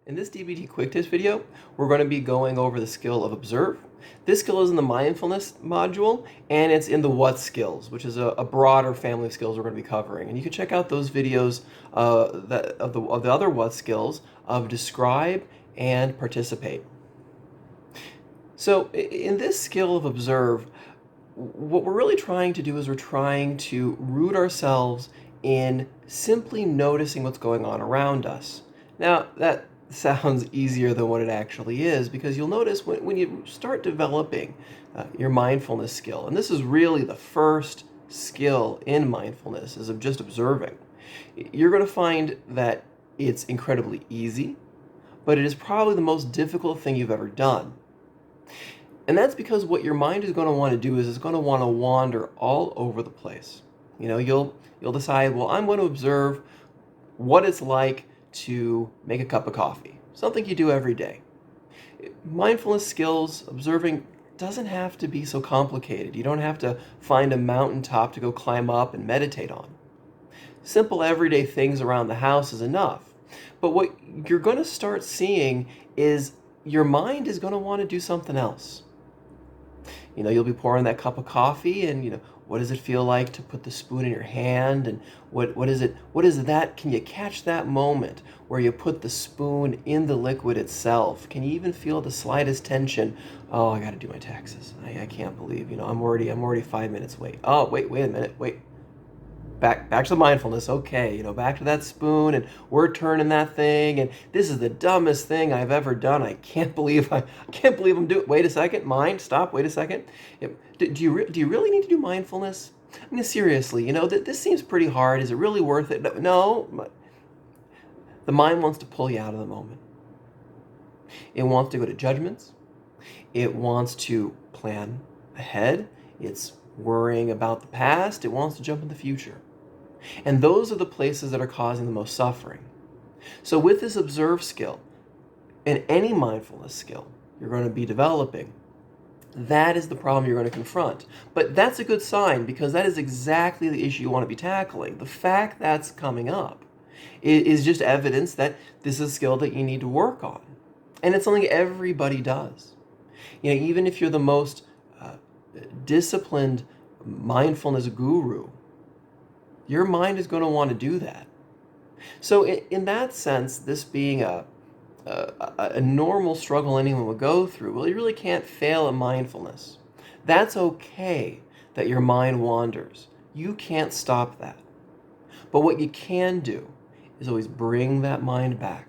In this DBT quick tips video, we're going to be going over the skill of observe. This skill is in the mindfulness module, and it's in the what skills, which is a broader family of skills we're going to be covering. And you can check out those videos of the other what skills of describe and participate. So in this skill of observe, what we're really trying to do is we're trying to root ourselves in simply noticing what's going on around us. Now, that sounds easier than what it actually is, because you'll notice when you start developing your mindfulness skill, and this is really the first skill in mindfulness, is of just observing, you're going to find that it's incredibly easy, but it is probably the most difficult thing you've ever done. And that's because what your mind is going to want to do is it's going to want to wander all over the place. You'll decide, well, I'm going to observe what it's like to make a cup of coffee, something you do every day. Mindfulness skills, observing, doesn't have to be so complicated. You don't have to find a mountaintop to go climb up and meditate on. Simple everyday things around the house is enough. But what you're going to start seeing is your mind is going to want to do something else. You'll be pouring that cup of coffee, and what does it feel like to put the spoon in your hand, and what is that? Can you catch that moment where you put the spoon in the liquid itself? Can you even feel the slightest tension? Oh, I got to do my taxes. I can't believe, I'm already 5 minutes late. Oh, wait a minute, wait. Back to the mindfulness. Okay, back to that spoon, and we're turning that thing, and this is the dumbest thing I've ever done. I can't believe I'm doing. Wait a second, mind, stop. Wait a second. Do you really need to do mindfulness? I mean, seriously, this seems pretty hard. Is it really worth it? No. The mind wants to pull you out of the moment. It wants to go to judgments. It wants to plan ahead. It's worrying about the past. It wants to jump in the future. And those are the places that are causing the most suffering. So with this observe skill, and any mindfulness skill you're going to be developing, that is the problem you're going to confront. But that's a good sign, because that is exactly the issue you want to be tackling. The fact that's coming up is just evidence that this is a skill that you need to work on. And it's something everybody does. Even if you're the most disciplined mindfulness guru, your mind is going to want to do that. So in that sense, this being a normal struggle anyone would go through, well, you really can't fail at mindfulness. That's okay that your mind wanders. You can't stop that. But what you can do is always bring that mind back.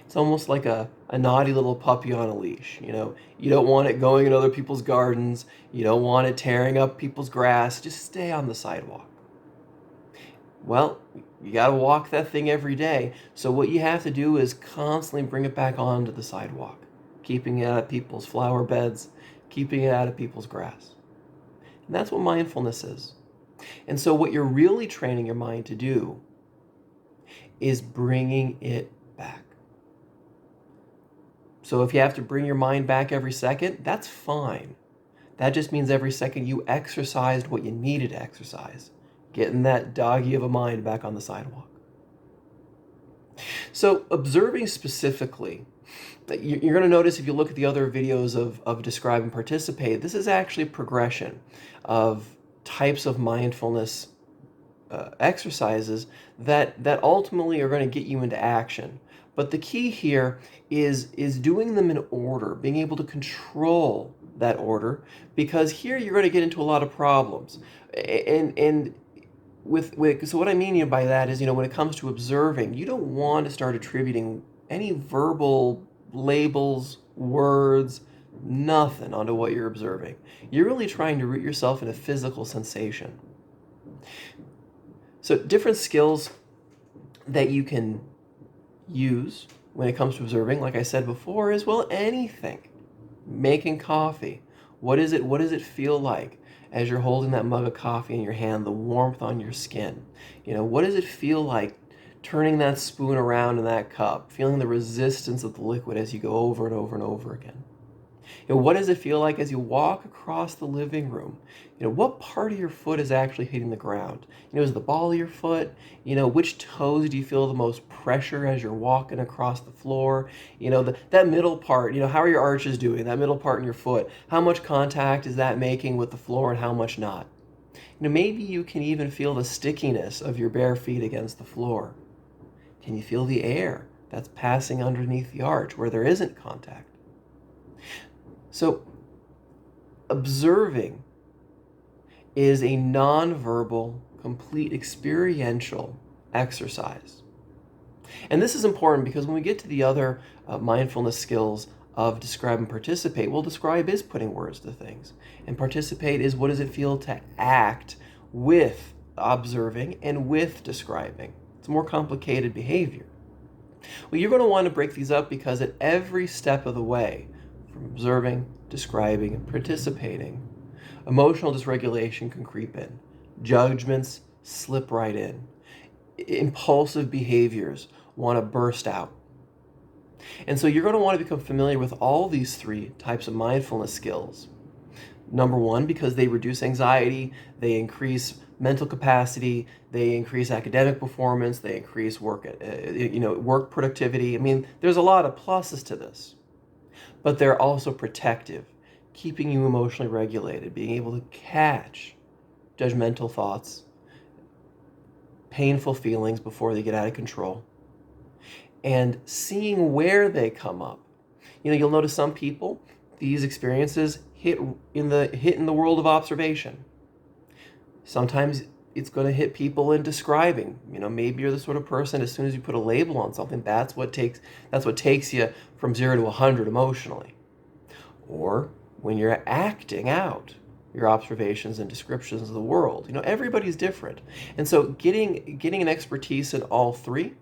It's almost like a naughty little puppy on a leash. You don't want it going in other people's gardens. You don't want it tearing up people's grass. Just stay on the sidewalk. Well, you got to walk that thing every day. So what you have to do is constantly bring it back onto the sidewalk, keeping it out of people's flower beds, keeping it out of people's grass. And that's what mindfulness is. And so what you're really training your mind to do is bringing it back. So if you have to bring your mind back every second, that's fine. That just means every second you exercised what you needed to exercise, getting that doggy of a mind back on the sidewalk. So observing specifically, you're going to notice if you look at the other videos of describe and participate, this is actually a progression of types of mindfulness exercises that ultimately are going to get you into action. But the key here is doing them in order, being able to control that order, because here you're going to get into a lot of problems. So what I mean by that is, when it comes to observing, you don't want to start attributing any verbal labels, words, nothing onto what you're observing. You're really trying to root yourself in a physical sensation. So different skills that you can use when it comes to observing, like I said before, is, well, anything. Making coffee. What does it feel like as you're holding that mug of coffee in your hand, the warmth on your skin? What does it feel like turning that spoon around in that cup, feeling the resistance of the liquid as you go over and over and over again? What does it feel like as you walk across the living room? What part of your foot is actually hitting the ground? Is it the ball of your foot? Which toes do you feel the most pressure as you're walking across the floor? That middle part, how are your arches doing? That middle part in your foot, how much contact is that making with the floor and how much not? Maybe you can even feel the stickiness of your bare feet against the floor. Can you feel the air that's passing underneath the arch where there isn't contact? So, observing is a nonverbal, complete experiential exercise. And this is important because when we get to the other mindfulness skills of describe and participate, well, describe is putting words to things. And participate is what does it feel to act with observing and with describing. It's a more complicated behavior. Well, you're going to want to break these up because at every step of the way, from observing, describing, and participating, emotional dysregulation can creep in. Judgments slip right in. Impulsive behaviors want to burst out. And so you're going to want to become familiar with all these three types of mindfulness skills. Number one, because they reduce anxiety, they increase mental capacity, they increase academic performance, they increase work productivity. I mean, there's a lot of pluses to this. But they're also protective, keeping you emotionally regulated, being able to catch judgmental thoughts, painful feelings before they get out of control, and seeing where they come up. You'll notice some people, these experiences hit in the world of observation. Sometimes it's going to hit people in describing. Maybe you're the sort of person, as soon as you put a label on something, that's what takes you from 0 to 100 emotionally. Or when you're acting out your observations and descriptions of the world. Everybody's different. And so getting an expertise in all three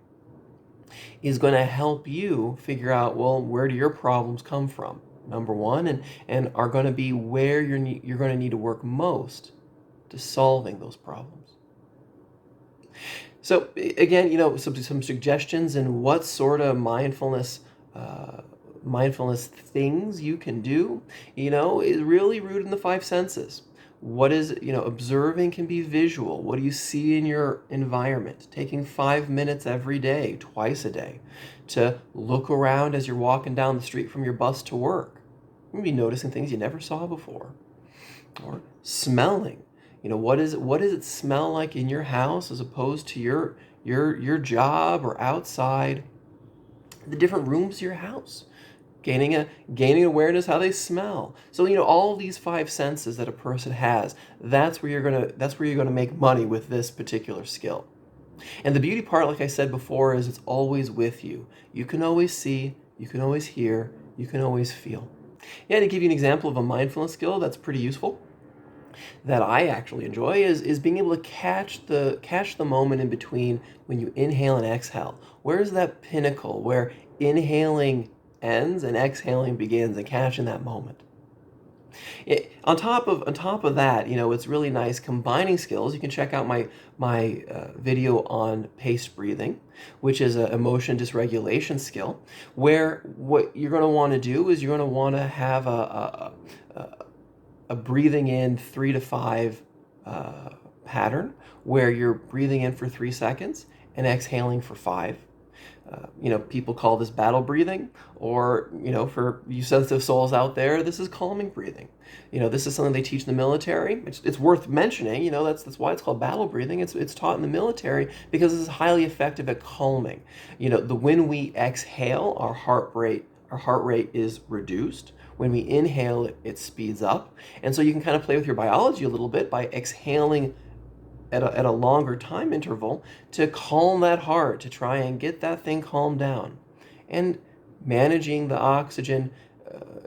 is going to help you figure out, well, where do your problems come from? Number one, and are going to be where you're going to need to work most to solving those problems. So again, some suggestions in what sort of mindfulness things you can do, is really rooted in the five senses. What is, observing can be visual. What do you see in your environment? Taking 5 minutes every day, twice a day, to look around as you're walking down the street from your bus to work. You'll be noticing things you never saw before. Or smelling. What does it smell like in your house as opposed to your job or outside? The different rooms of your house. Gaining awareness how they smell. So all these five senses that a person has, that's where you're gonna make money with this particular skill. And the beauty part, like I said before, is it's always with you. You can always see, you can always hear, you can always feel. Yeah, to give you an example of a mindfulness skill that's pretty useful, that I actually enjoy, is being able to catch the moment in between when you inhale and exhale. Where's that pinnacle where inhaling ends and exhaling begins, and catching that moment? On top of that, it's really nice combining skills. You can check out my video on paced breathing, which is an emotion dysregulation skill, where what you're going to want to do is you're going to want to have a breathing in 3 to 5 pattern, where you're breathing in for 3 seconds and exhaling for 5. People call this battle breathing, or, for you sensitive souls out there, this is calming breathing. This is something they teach in the military. It's worth mentioning, that's why it's called battle breathing. It's taught in the military because this is highly effective at calming. When we exhale, our heart rate is reduced. When we inhale, it speeds up. And so you can kind of play with your biology a little bit by exhaling at a longer time interval to calm that heart, to try and get that thing calmed down. And managing the oxygen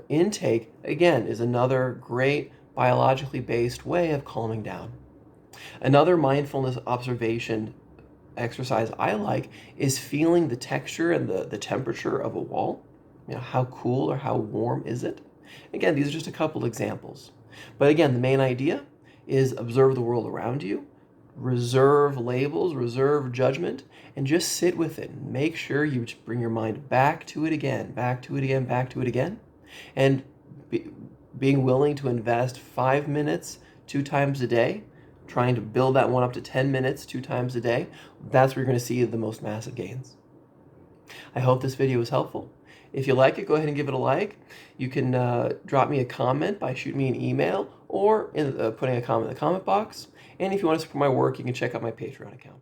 intake, again, is another great biologically based way of calming down. Another mindfulness observation exercise I like is feeling the texture and the temperature of a wall. How cool or how warm is it? Again, these are just a couple examples. But again, the main idea is observe the world around you, reserve labels, reserve judgment, and just sit with it. Make sure you bring your mind back to it again, back to it again, back to it again. And be, being willing to invest 5 minutes 2 times a day, trying to build that one up to 10 minutes 2 times a day, that's where you're going to see the most massive gains. I hope this video was helpful. If you like it, go ahead and give it a like. You can drop me a comment by shooting me an email or putting a comment in the comment box. And if you want to support my work, you can check out my Patreon account.